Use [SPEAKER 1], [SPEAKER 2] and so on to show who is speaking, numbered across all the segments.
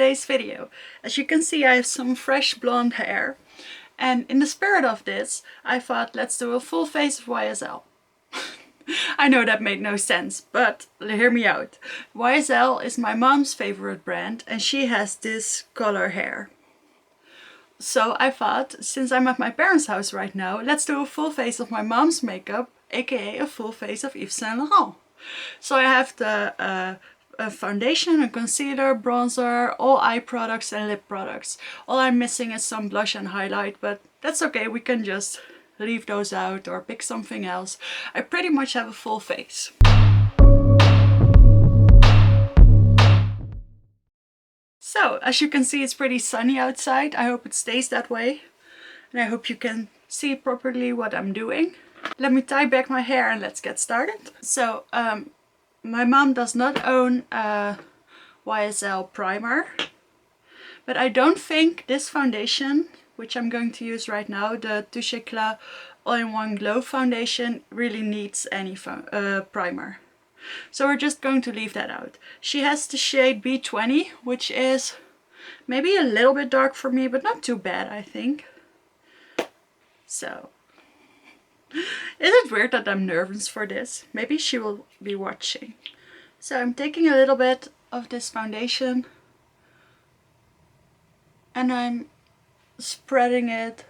[SPEAKER 1] today's video. As you can see, I have some fresh blonde hair, and in the spirit of this I thought let's do a full face of YSL. I know that made no sense, but hear me out. YSL is my mom's favorite brand and she has this color hair. So I thought, since I'm at my parents' house right now, let's do a full face of my mom's makeup, aka a full face of Yves Saint Laurent. So I have the foundation, a concealer, bronzer, all eye products and lip products. All I'm missing is some blush and highlight, but that's okay, we can just leave those out or pick something else. I pretty much have a full face. So, as you can see, it's pretty sunny outside. I hope it stays that way. And I hope you can see properly what I'm doing. Let me tie back my hair and let's get started. So, my mom does not own a YSL primer. But I don't think this foundation, which I'm going to use right now, the Touche Éclat All-in-One Glow Foundation, really needs any primer. So we're just going to leave that out. She has the shade B20, which is maybe a little bit dark for me, but not too bad, I think. So, is it weird that I'm nervous for this? Maybe she will be watching. So I'm taking a little bit of this foundation and I'm spreading it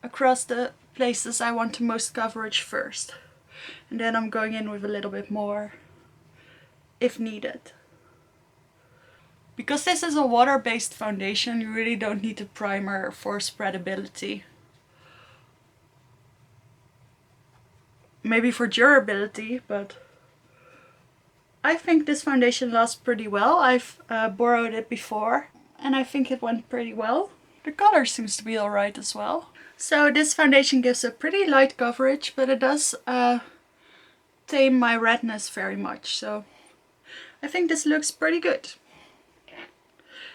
[SPEAKER 1] across the places I want the most coverage first. And then I'm going in with a little bit more if needed. Because this is a water-based foundation, you really don't need a primer for spreadability. Maybe for durability, but I think this foundation lasts pretty well. I've borrowed it before and I think it went pretty well. The color seems to be alright as well. So this foundation gives a pretty light coverage, but it does tame my redness very much. So I think this looks pretty good.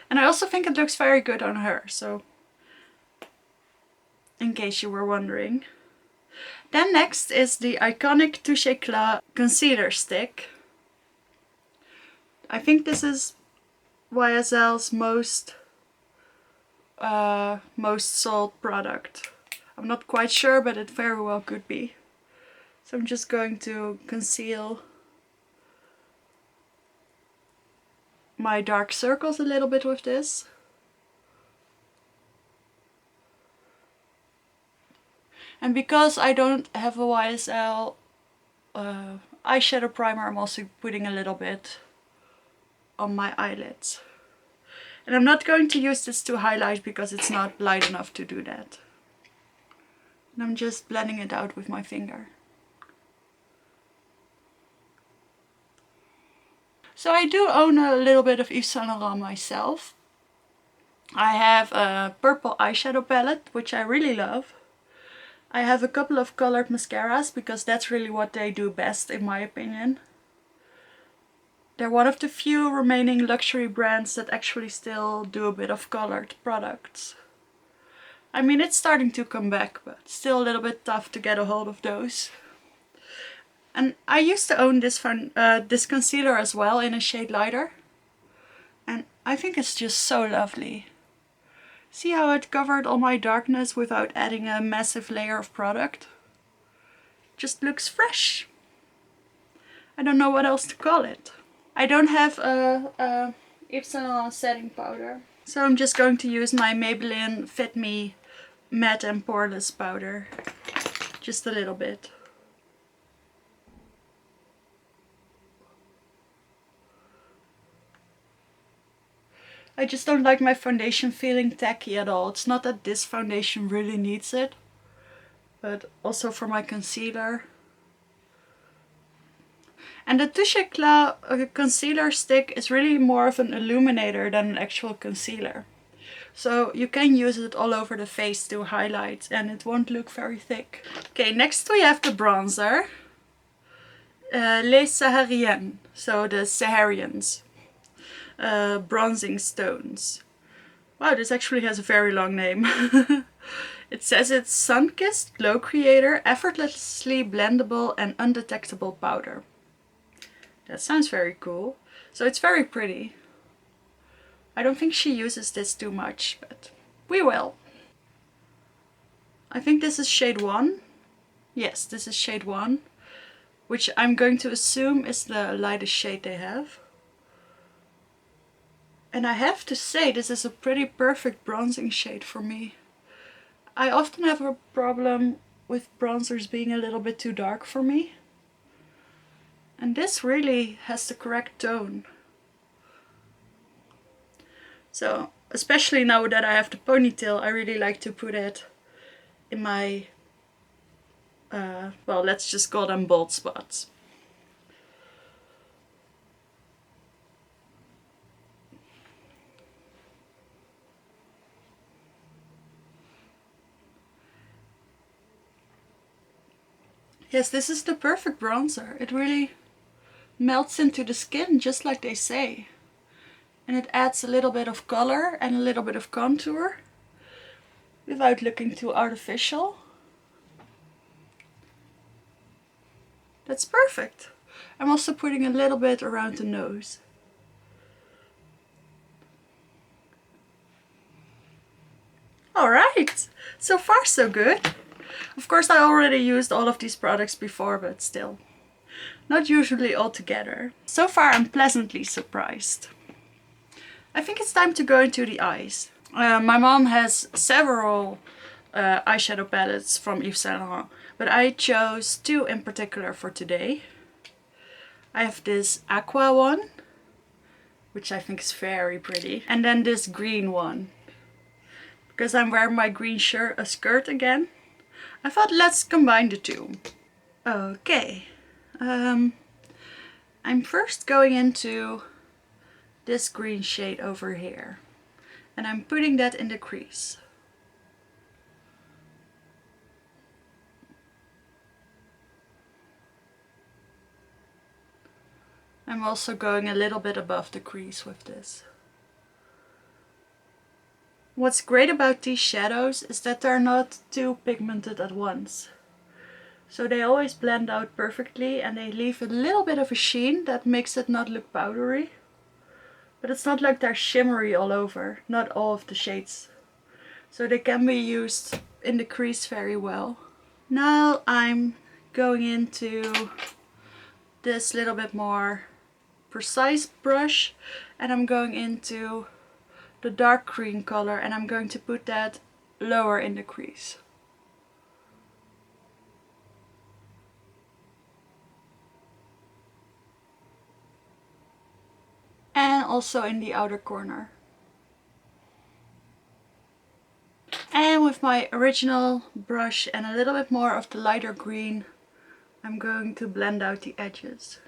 [SPEAKER 1] And I also think it looks very good on her, so in case you were wondering. Then next is the iconic Touche Éclat concealer stick. I think this is YSL's most sold product. I'm not quite sure, but it very well could be. So I'm just going to conceal my dark circles a little bit with this. And because I don't have a YSL eyeshadow primer, I'm also putting a little bit on my eyelids. And I'm not going to use this to highlight because it's not light enough to do that. And I'm just blending it out with my finger. So I do own a little bit of Yves Saint Laurent myself. I have a purple eyeshadow palette, which I really love. I have a couple of colored mascaras because that's really what they do best in my opinion. They're one of the few remaining luxury brands that actually still do a bit of colored products. I mean, it's starting to come back, but still a little bit tough to get a hold of those. And I used to own this concealer as well in a shade lighter. And I think it's just so lovely. See how it covered all my darkness without adding a massive layer of product? Just looks fresh. I don't know what else to call it. I don't have a Yves Saint Laurent setting powder. So I'm just going to use my Maybelline Fit Me Matte and Poreless powder. Just a little bit. I just don't like my foundation feeling tacky at all. It's not that this foundation really needs it, but also for my concealer. And the Touche Éclat concealer stick is really more of an illuminator than an actual concealer. So you can use it all over the face to highlight and it won't look very thick. Okay, next we have the bronzer. Les Sahariennes, so the Saharians. Bronzing stones. Wow, this actually has a very long name. It says it's sun-kissed glow creator, effortlessly blendable and undetectable powder. That sounds very cool. So it's very pretty. I don't think she uses this too much, but we will. I think this is shade 1. Yes, this is shade 1, which I'm going to assume is the lightest shade they have. And I have to say, this is a pretty perfect bronzing shade for me. I often have a problem with bronzers being a little bit too dark for me. And this really has the correct tone. So, especially now that I have the ponytail, I really like to put it in my, well, let's just call them bald spots. Yes, this is the perfect bronzer. It really melts into the skin, just like they say. And it adds a little bit of color and a little bit of contour without looking too artificial. That's perfect. I'm also putting a little bit around the nose. Alright, so far so good. Of course I already used all of these products before, but still. Not usually all together. So far I'm pleasantly surprised. I think it's time to go into the eyes. My mom has several eyeshadow palettes from Yves Saint Laurent, but I chose 2 in particular for today. I have this aqua one, which I think is very pretty, and then this green one. Because I'm wearing my green skirt again, I thought let's combine the 2. Okay, I'm first going into this green shade over here, and I'm putting that in the crease. I'm also going a little bit above the crease with this. What's great about these shadows is that they're not too pigmented at once. So they always blend out perfectly and they leave a little bit of a sheen that makes it not look powdery. But it's not like they're shimmery all over, not all of the shades. So they can be used in the crease very well. Now I'm going into this little bit more precise brush and I'm going into the dark green color and I'm going to put that lower in the crease. And also in the outer corner. And with my original brush and a little bit more of the lighter green, I'm going to blend out the edges.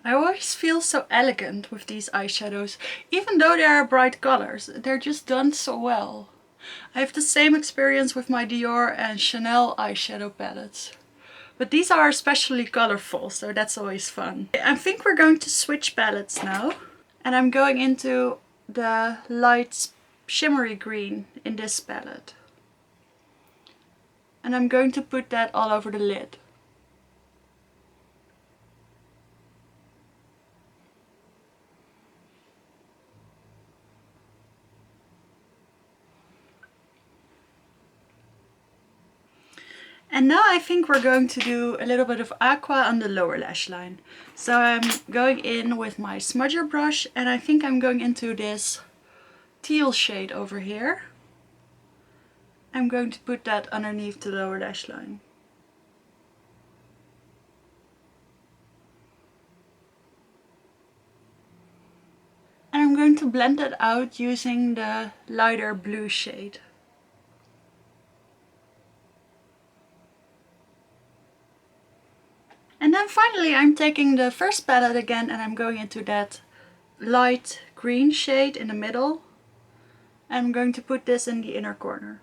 [SPEAKER 1] I always feel so elegant with these eyeshadows, even though they are bright colors. They're just done so well. I have the same experience with my Dior and Chanel eyeshadow palettes. But these are especially colorful, so that's always fun. I think we're going to switch palettes now. And I'm going into the light shimmery green in this palette. And I'm going to put that all over the lid. And now I think we're going to do a little bit of aqua on the lower lash line. So I'm going in with my smudger brush and I think I'm going into this teal shade over here. I'm going to put that underneath the lower lash line. And I'm going to blend that out using the lighter blue shade. And then finally I'm taking the first palette again and I'm going into that light green shade in the middle. I'm going to put this in the inner corner.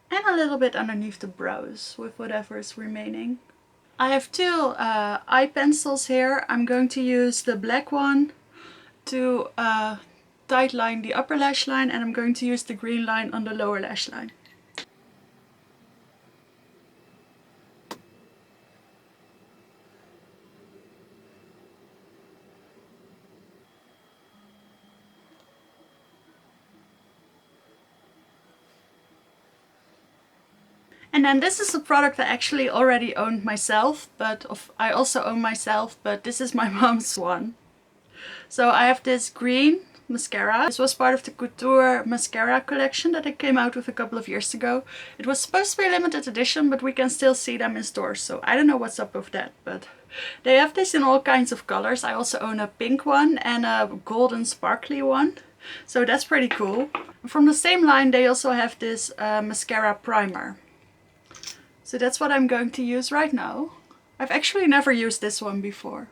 [SPEAKER 1] And a little bit underneath the brows with whatever is remaining. I have 2 eye pencils here. I'm going to use the black one to tight line the upper lash line, and I'm going to use the green line on the lower lash line. And then this is a product I actually already owned myself, but I also own myself, but this is my mom's one. So I have this green mascara. This was part of the Couture mascara collection that it came out with a couple of years ago. It was supposed to be a limited edition, but we can still see them in stores, so I don't know what's up with that, but they have this in all kinds of colors. I also own a pink one and a golden sparkly one, so that's pretty cool. From the same line they also have this mascara primer. So that's what I'm going to use right now. I've actually never used this one before.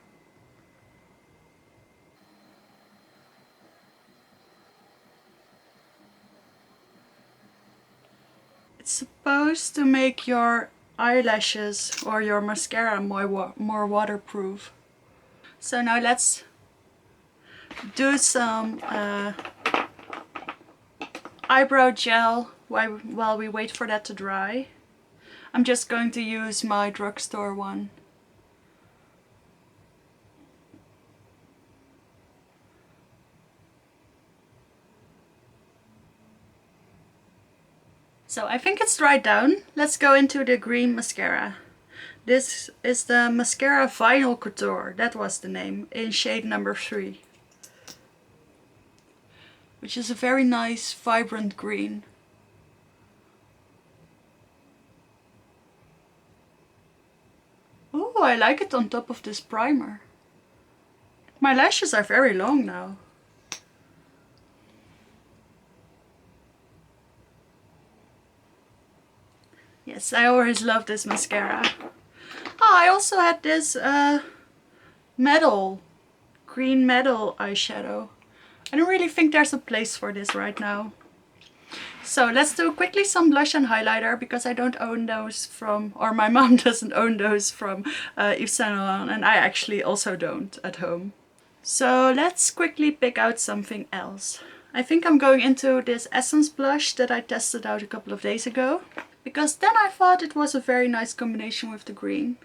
[SPEAKER 1] It's supposed to make your eyelashes or your mascara more waterproof. So now let's do some eyebrow gel while we wait for that to dry. I'm just going to use my drugstore one. So I think it's dried down. Let's go into the green mascara. This is the mascara Vinyl Couture, that was the name, in shade number 3. Which is a very nice vibrant green. Oh, I like it on top of this primer. My lashes are very long now. Yes, I always love this mascara. Oh, I also had this green metal eyeshadow. I don't really think there's a place for this right now. So let's do quickly some blush and highlighter, because I don't own those from, or my mom doesn't own those from Yves Saint Laurent, and I actually also don't at home. So let's quickly pick out something else. I think I'm going into this Essence blush that I tested out a couple of days ago, because then I thought it was a very nice combination with the green.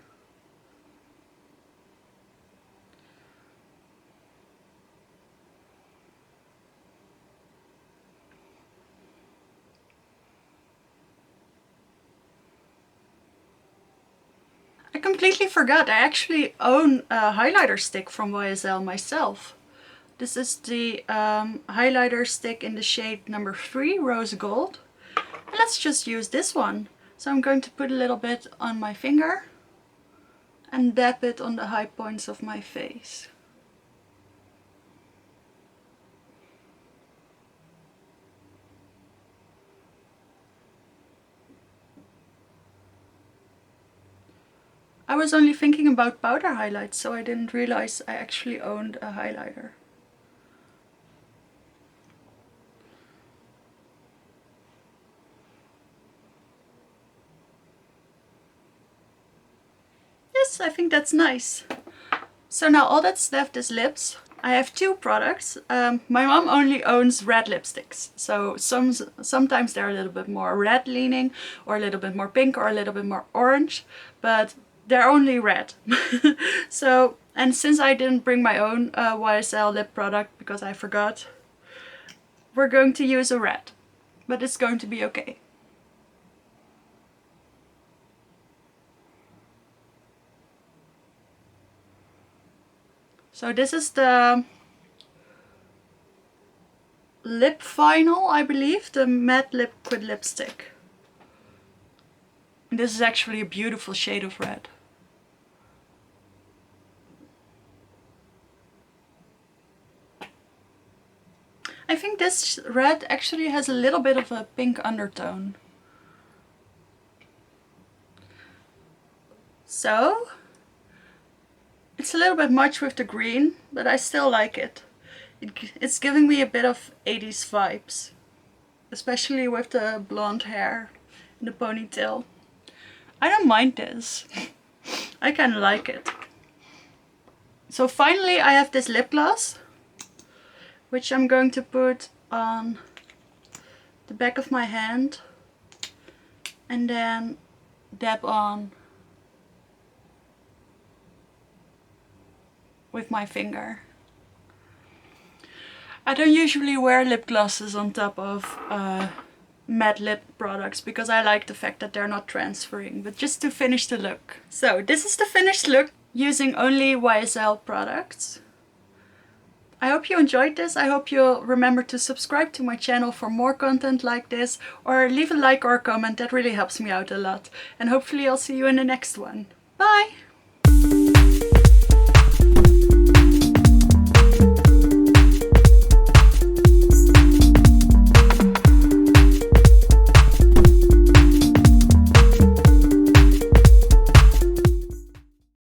[SPEAKER 1] I completely forgot, I actually own a highlighter stick from YSL myself. This is the highlighter stick in the shade number 3, Rose Gold. And let's just use this one. So I'm going to put a little bit on my finger and dab it on the high points of my face. I was only thinking about powder highlights, so I didn't realize I actually owned a highlighter. Yes, I think that's nice. So now all that's left is lips. I have 2 products. My mom only owns red lipsticks, so sometimes they're a little bit more red leaning, or a little bit more pink, or a little bit more orange, but they're only red. So, and since I didn't bring my own YSL lip product because I forgot, we're going to use a red, but it's going to be okay. So this is the Lip Vinyl, I believe, the matte liquid lipstick. And this is actually a beautiful shade of red. I think this red actually has a little bit of a pink undertone. So, it's a little bit much with the green, but I still like it. It's giving me a bit of 80s vibes, especially with the blonde hair and the ponytail. I don't mind this. I kind of like it. So finally I have this lip gloss. which I'm going to put on the back of my hand and then dab on with my finger. I don't usually wear lip glosses on top of matte lip products because I like the fact that they're not transferring, but just to finish the look. So this is the finished look using only YSL products. I hope you enjoyed this. I hope you'll remember to subscribe to my channel for more content like this, or leave a like or a comment. That really helps me out a lot. And hopefully I'll see you in the next one. Bye!